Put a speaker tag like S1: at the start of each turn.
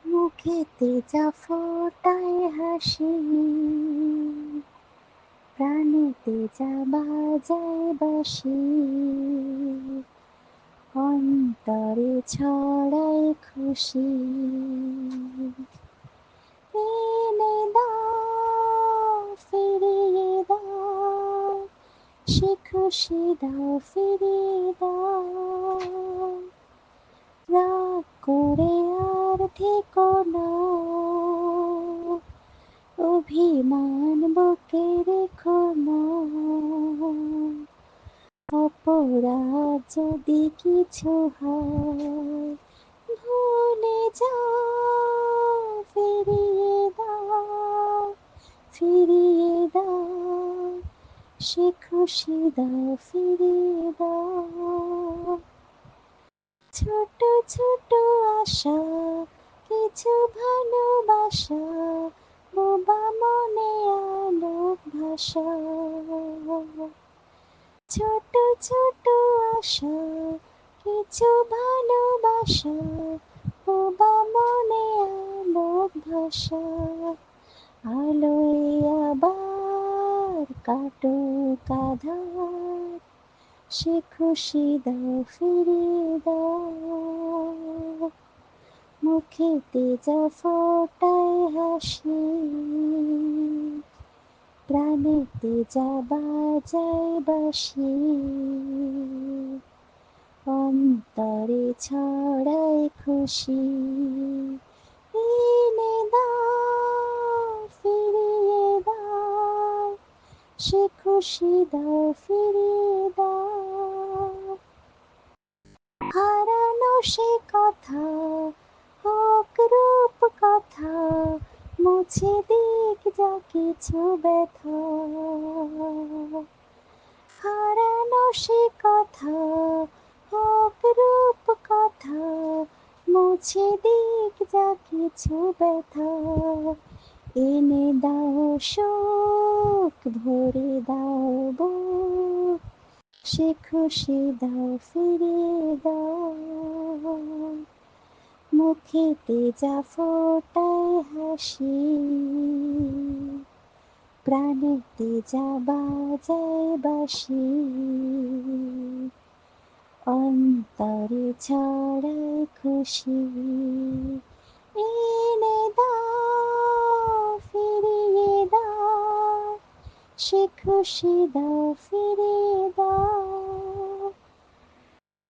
S1: মুখেতে যা ফোটায় হাসি, প্রাণেতে যা বাজায় বাঁশি, অন্তরে ছড়ায় খুশি। এনে দাও, ফিরিয়ে দাও, সে খুশি দাও, ফিরিয়ে দাও। রাগ করে আর থেকো না, অভিমান বুকে রেখো না। অপরাধ যদি কিছু হয়, ভুলে যাও, ফিরিয়ে দাও, ফিরিয়ে দাও, সে খুশি দাও, ফিরিয়ে দাও। ছোট ছোট আশা, কিছু ভালোবাসা, বোবা মনে আলোক ভাষা। ছোট ছোট আশা, কিছু ভালোবাসা, বোবা মনে আলোক ভাষা। আলোয় আবার কাটুক আঁধার, সে খুশি দাও, ফিরিয়ে দাও। মুখেতে যা ফোটায় হাসি, প্রাণেতে যা বাজায় বাঁশি, অন্তরে ছড়ায় খুশি। এনে দাও, ফিরিয়ে দাও, সে খুশি দাও, ফিরিয়ে দাও। হারানো সে কথা হোক রূপ কথা, মুছে দিক যা কিছু ব্যথা। হারানো সে কথা হোক রূপ কথা, মুছে দিক যা কিছু ব্যথা। এনে দাও সুখ, ভরে দাও বুক, সে খুশি দাও, ফিরিয়ে দাও। মুখেতে যা ফোটায় হাসি, প্রাণেতে যা বাজায় বাঁশি, অন্তরে ছড়ায় খুশি। এনে দাও, ফিরিয়ে দাও, সে খুশি দাও, ফিরিয়ে দাও।